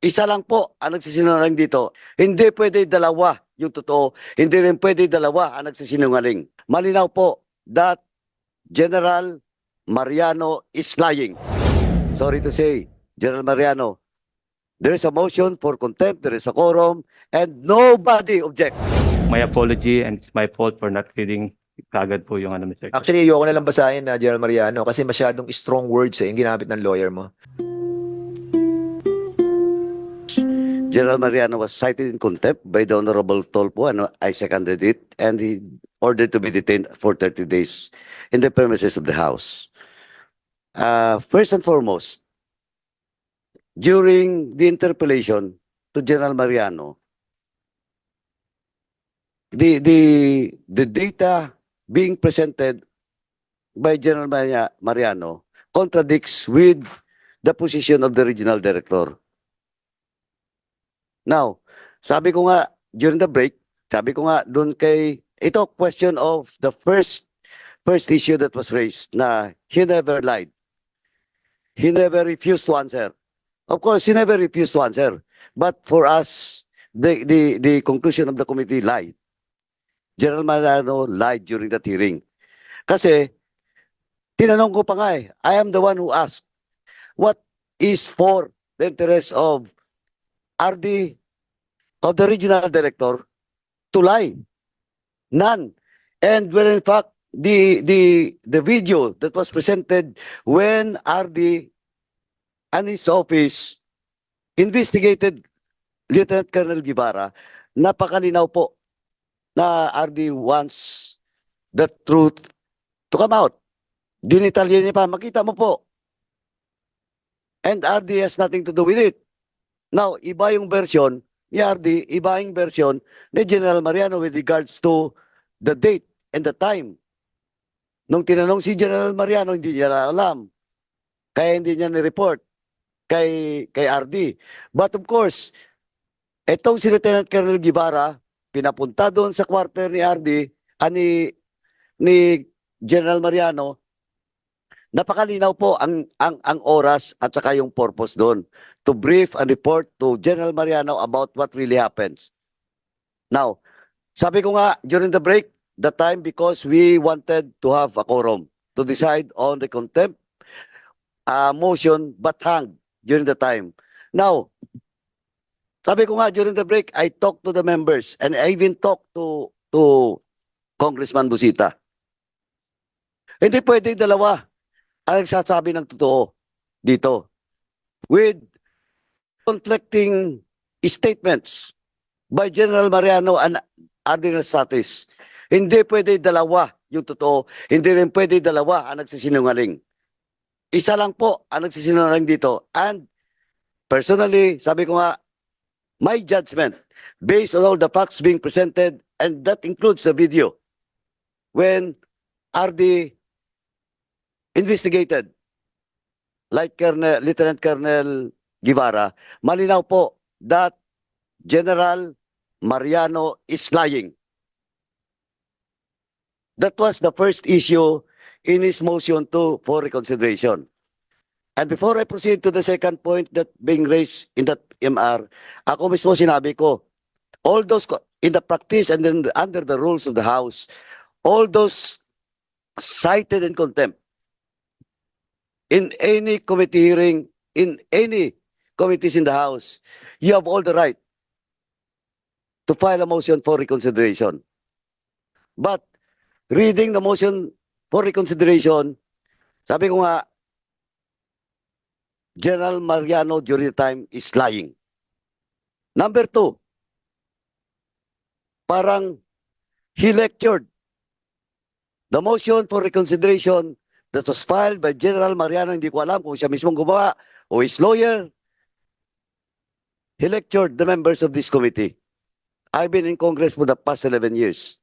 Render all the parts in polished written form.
Isa lang po ang nagsisinungaling dito. Hindi pwede dalawa yung totoo. Hindi rin pwede dalawa ang nagsisinungaling. Malinaw po that General Mariano is lying. Sorry to say, General Mariano, there is a motion for contempt, there is a quorum, and nobody object. My apology, and it's my fault for not reading kagad po yung ano, Mr. Chair. Actually, ayoko na lang basahin na General Mariano kasi masyadong strong words yung ginamit ng lawyer mo. General Mariano was cited in contempt by the Honorable Tolpo, and I seconded it, and he ordered to be detained for 30 days in the premises of the House. First and foremost, during the interpellation to General Mariano, the data being presented by General Mariano contradicts with the position of the regional director. Now, sabi ko nga during the break, sabi ko nga doon kay ito question of the first issue that was raised na he never lied. He never refused to answer. Of course, he never refused to answer. But for us, the conclusion of the committee lied. General Mariano lied during that hearing. Kasi, tinanong ko pa nga I am the one who asked, what is for the interest of RD, of the regional director, to lie? None. And when in fact, the video that was presented when RD and his office investigated Lieutenant Colonel Guevara, napakalinaw po na RD wants the truth to come out. Dinitalya niya pa, makita mo po. And RD has nothing to do with it. Now, iba yung version ni RD, iba yung version ni General Mariano with regards to the date and the time. Nung tinanong si General Mariano, hindi niya alam. Kaya hindi niya ni-report kay RD. But of course, etong si Lieutenant Colonel Guevara, pinapunta doon sa quarter ni RD, ni General Mariano, napakalinaw po ang oras at saka yung purpose doon to brief and report to General Mariano about what really happens. Now, sabi ko nga during the break, the time because we wanted to have a quorum to decide on the contempt motion but hanged during the time. Now, sabi ko nga during the break, I talked to the members and I even talked to Congressman Busita. Hindi pwedeng dalawa ang nagsasabi ng totoo dito with conflicting statements by General Mariano and Adrian Satis. Hindi pwede dalawa yung totoo, hindi rin pwede dalawa ang nagsisinungaling. Isa lang po ang nagsisinungaling dito. And personally, sabi ko nga, my judgment, based on all the facts being presented, and that includes the video, when RD investigated, like Lieutenant Colonel Guevara, malinaw po that General Mariano is lying. That was the first issue in his motion for reconsideration. And before I proceed to the second point that being raised in that MR, ako mismo sinabi ko, all those in the practice and then under the rules of the House, all those cited in contempt in any committee hearing, in any committees in the House, you have all the right to file a motion for reconsideration. But reading the motion for reconsideration, sabi ko nga, General Mariano during the time is lying. Number two, parang he lectured the motion for reconsideration that was filed by General Mariano, hindi ko alam kung siya mismong gumawa o his lawyer. He lectured the members of this committee. I've been in Congress for the past 11 years.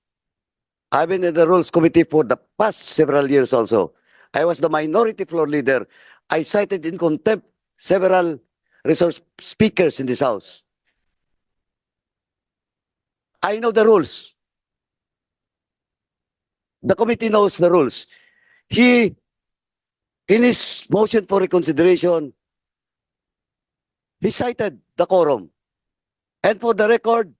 I've been in the Rules Committee for the past several years also. I was the minority floor leader. I cited in contempt several resource speakers in this House. I know the rules. The committee knows the rules. He, in his motion for reconsideration, he cited the quorum. And for the record,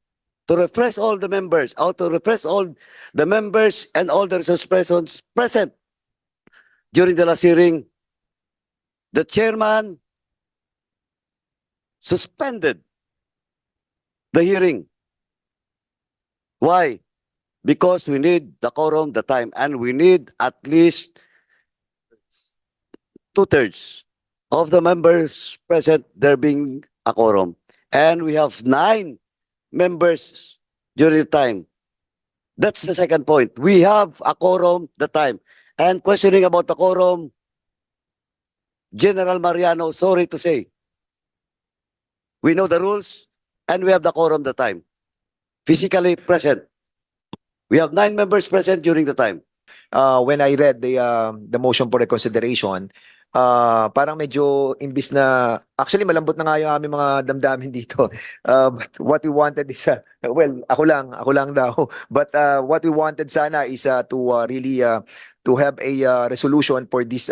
to refresh all the members, or to refresh all the members and all the resource persons present during the last hearing, the chairman suspended the hearing. Why? Because we need the quorum, the time, and we need at least 2/3 of the members present, there being a quorum. And we have 9 members during the time. That's the second point. We have a quorum, the time. And questioning about the quorum, General Mariano, sorry to say, we know the rules and we have the quorum, the time. Physically present. We have 9 members present during the time. When I read the motion for reconsideration, parang medyo imbis na actually malambot na nga yung aming mga damdamin dito. But what we wanted is well, ako lang daw. But what we wanted sana is to really to have a resolution for this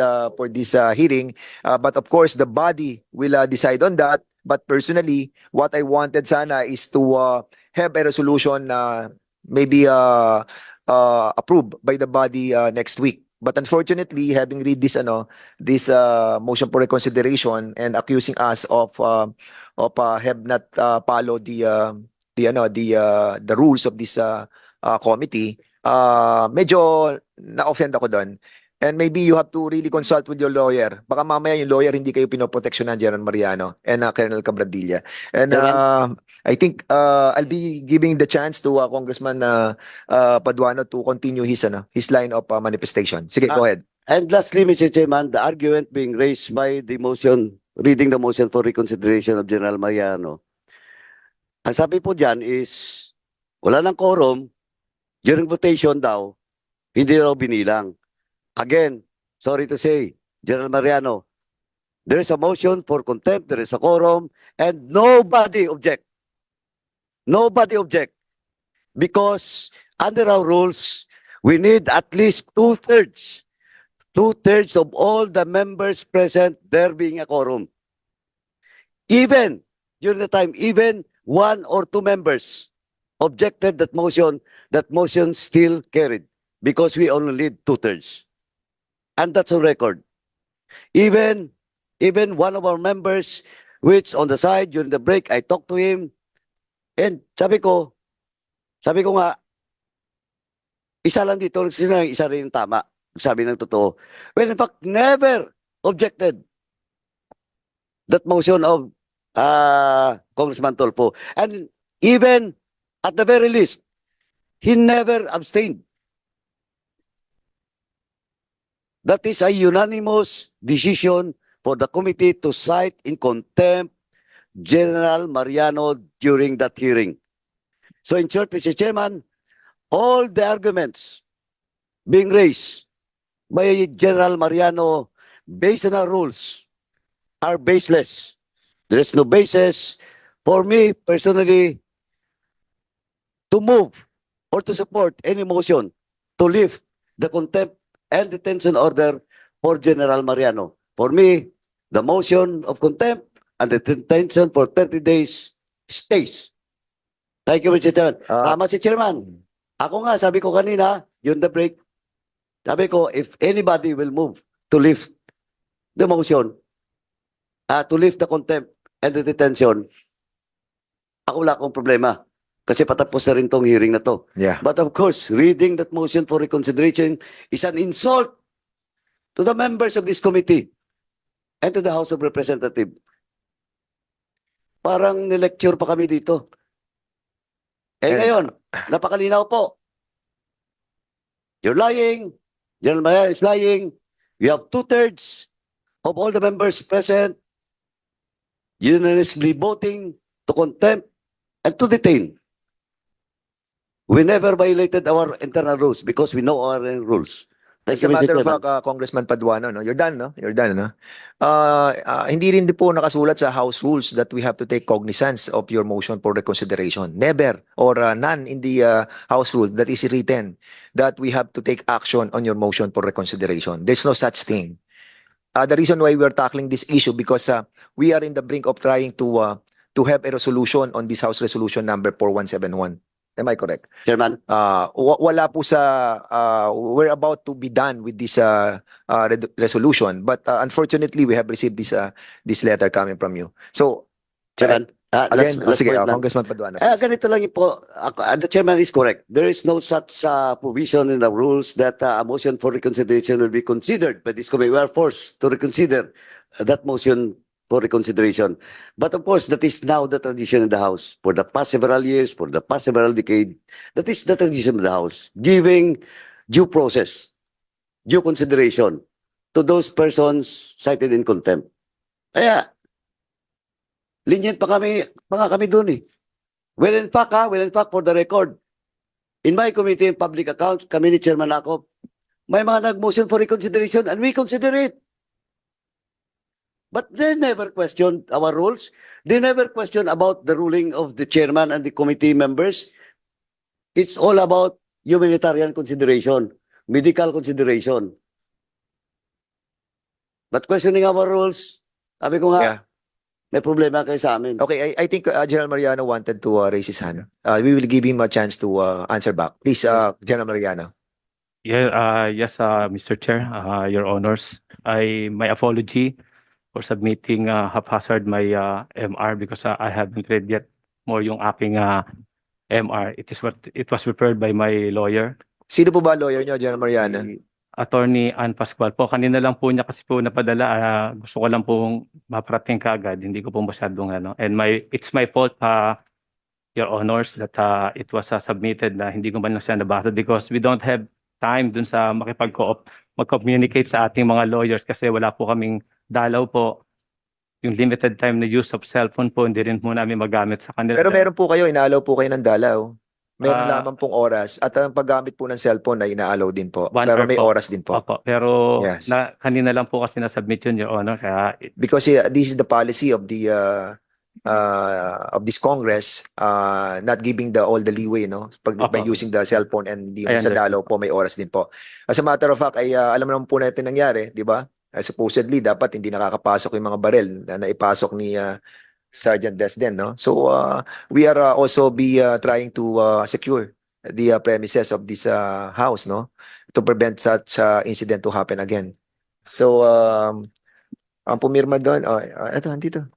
hearing. But of course, the body will decide on that. But personally, what I wanted sana is to have a resolution maybe approved by the body next week. But unfortunately, having read this motion for reconsideration and accusing us of have not followed the rules of this committee, medyo na-offend ako doon. And maybe you have to really consult with your lawyer. Baka mamaya yung lawyer hindi kayo pinoproteksyonan, General Mariano and Colonel Cabradilla. And I think I'll be giving the chance to Congressman Paduano to continue his line of manifestation. Sige, go ahead. And lastly, Mr. Chairman, the argument being raised by the motion, reading the motion for reconsideration of General Mariano. Ang sabi po dyan is, wala ng quorum, during votation daw, hindi raw binilang. Again, sorry to say, General Mariano, there is a motion for contempt, there is a quorum, and nobody object. Nobody object. Because under our rules, we need at least 2/3. 2/3 of all the members present, there being a quorum. Even, during the time, even 1 or 2 members objected that motion still carried. Because we only need 2/3. And that's on record. Even one of our members, which on the side during the break, I talked to him, and sabi ko nga, isa lang dito, isa rin yung tama. Sabi ng totoo. Well, in fact, never objected that motion of Congressman Tolpo. And even at the very least, he never abstained. That is a unanimous decision for the committee to cite in contempt General Mariano during that hearing. So in short, Mr. Chairman, all the arguments being raised by General Mariano based on our rules are baseless. There is no basis for me personally to move or to support any motion to lift the contempt and detention order for General Mariano. For me, the motion of contempt and the detention for 30 days stays. Thank you, Mr. Chairman. Mr. Chairman, ako nga, sabi ko kanina, during the break, sabi ko, if anybody will move to lift the motion, to lift the contempt and the detention, ako wala akong problema. Kasi patapos na rin tong hearing na to. Yeah. But of course, reading that motion for reconsideration is an insult to the members of this committee and to the House of Representatives. Parang nilecture pa kami dito. Ngayon, napakalinaw po. You're lying. General Mariano is lying. We have 2/3 of all the members present unanimously voting to contempt and to detain. We never violated our internal rules because we know our rules. As a matter of fact, Congressman Paduano, no? You're done, no? You're done, no? Hindi rin po nakasulat sa House rules that we have to take cognizance of your motion for reconsideration. Never, or none in the House rule that is written that we have to take action on your motion for reconsideration. There's no such thing. The reason why we're tackling this issue because we are in the brink of trying to have a resolution on this House Resolution number 4171. Am I correct? Chairman, Wala po sa we're about to be done with this resolution, but unfortunately we have received this letter coming from you. So Chairman, again, last sige, point lang. Congressman Paduano. Ganito lang yun po. The chairman is correct. There is no such provision in the rules that a motion for reconsideration will be considered by this committee. We are forced to reconsider that motion for reconsideration. But of course, that is now the tradition in the House. For the past several years, for the past several decades, that is the tradition of the House. Giving due process, due consideration to those persons cited in contempt. Kaya, lenient pa kami dun eh. Well, in fact, for the record, in my committee in public accounts, kami ni Chairman Akop, may mga nag-motion for reconsideration and we consider it. But they never questioned our rules. They never questioned about the ruling of the chairman and the committee members. It's all about humanitarian consideration, medical consideration. But questioning our rules, sabi ko nga, Yeah. may problema kayo sa amin. Okay, I think General Mariano wanted to raise his hand. We will give him a chance to answer back. Please, General Mariano. Yeah, yes, Mr. Chair, Your Honors. My apology for submitting haphazard my MR because I haven't read yet more yung aking MR. It was prepared by my lawyer, Sino po ba lawyer niyo, General Mariano? si Attorney Ann Pascual po. Kanina lang po niya kasi po napadala. Gusto ko lang pong maparating kaagad. Hindi ko po masyadong ano. And it's my fault, Your Honors, that it was submitted na hindi ko man lang siya nabasa because we don't have time dun sa mag-communicate sa ating mga lawyers kasi wala po kaming dalaw po. Yung limited time na use of cellphone po, hindi rin po namin magamit sa kanila. Pero meron po kayo, inaalaw po kayo ng dalaw. Meron Ah, lamang pong oras at ang paggamit po ng cellphone ay inaalaw din po. 1 Pero hour may po. oras din po. Opo, pero Yes. kanina lang po kasi na-submit yun, Your Honor. Kaya Because this is the policy of this Congress, not giving all the leeway, no? By Opo. using the cellphone and I sa understand. dalaw po may oras din po. As a matter of fact, ay alam naman po natin nangyari, di ba? Supposedly dapat hindi nakakapasok yung mga barel na naipasok ni Sergeant Desden, no? So we are also trying to secure the premises of this house, no? To prevent such incident to happen again. So ang pumirma doon, eto andito.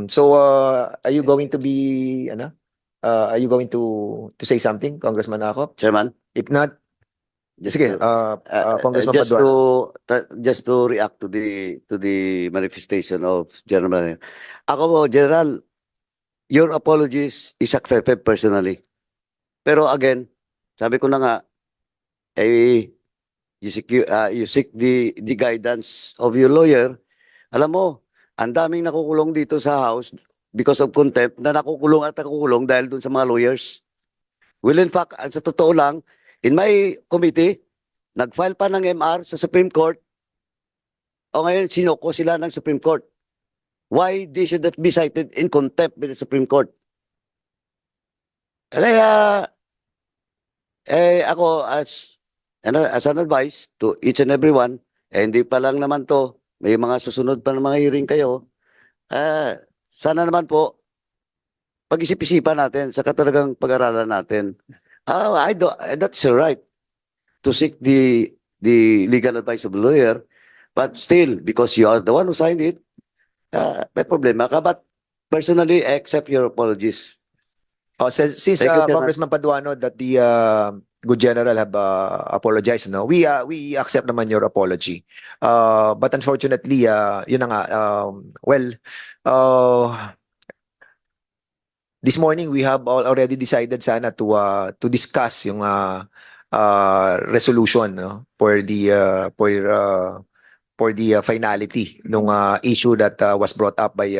So are you going to be are you going to say something, Congressman Akop? Chairman, If not, just sige, Congressman Paduano. just to react to the manifestation of General Mariano. Ako po, General, your apologies is accepted personally. Pero again, sabi ko na nga, you seek the guidance of your lawyer. Alam mo, ang daming nakukulong dito sa House because of contempt na nakukulong dahil dun sa mga lawyers. Well, in fact, sa totoo lang, in my committee, nag-file pa ng MR sa Supreme Court. O ngayon, sinoko sila ng Supreme Court. Why they should not be cited in contempt by the Supreme Court? Kaya, ako as an advice to each and everyone, hindi pa lang naman to, may mga susunod pa ng mga hearing kayo, sana naman po, pag-isip-isipan natin, saka talagang pag-aralan natin. That's your right to seek the legal advice of a lawyer, but still, because you are the one who signed it, may problema ka. But personally, I accept your apologies. Since Thank you, Chairman. Congressman Paduano that the good general have apologized, no, we accept naman your apology. But unfortunately, yun na nga, this morning we have already decided sana to discuss yung resolution, no, for the finality nung issue that was brought up by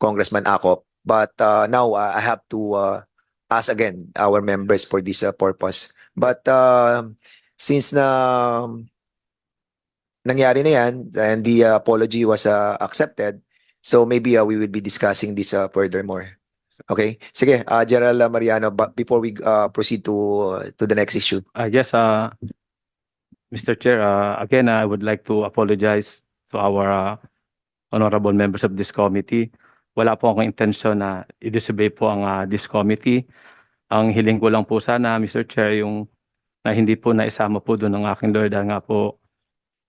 Congressman Akop. But now I have to ask again our members for this purpose. But since nangyari na yan and the apology was accepted, so maybe we will be discussing this furthermore. Okay? Sige, General Mariano, but before we proceed to the next issue. yes, Mr. Chair, again, I would like to apologize to our honorable members of this committee. Wala po akong intensyon na i-disobey po ang this committee. Ang hiling ko lang po sana, Mr. Chair, yung na hindi po naisama po doon ng aking lawyer dahil nga po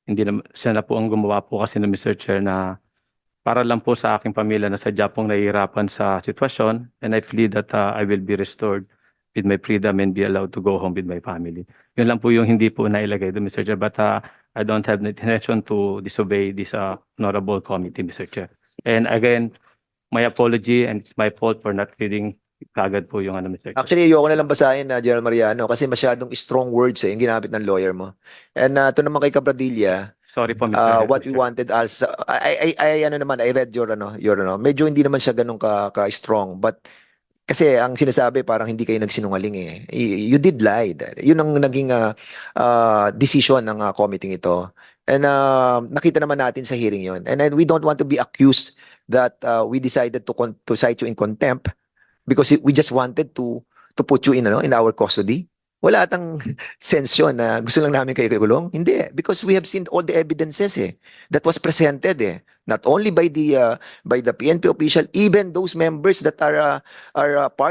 hindi na, siya na po ang gumawa po kasi ng Mr. Chair na para lang po sa aking pamilya na sadya pong nahihirapan sa sitwasyon, and I plead that I will be restored with my freedom and be allowed to go home with my family. Yun lang po yung hindi po nailagay doon, Mr. Chair, but I don't have the intention to disobey this honorable committee, Mr. Chair. And again, my apology, and it's my fault for not reading kagad po yung Mr. Chair. Actually, ayoko na lang basahin na General Mariano kasi masyadong strong words yung ginamit ng lawyer mo. And ito naman kay Cabradilla, Sorry po, Mr. what we Chair. wanted as I read your medyo hindi naman siya ganun ka strong, but kasi ang sinasabi parang hindi kayo nagsinungaling eh. You did lie. Yun ang naging decision ng committee ito. And nakita naman natin sa hearing yun. And then we don't want to be accused that we decided to cite you in contempt because we just wanted to put you in our custody. Wala atang sense yun na gusto lang namin kayo kulong. Hindi, because we have seen all the evidences that was presented not only by the PNP official, even those members that are part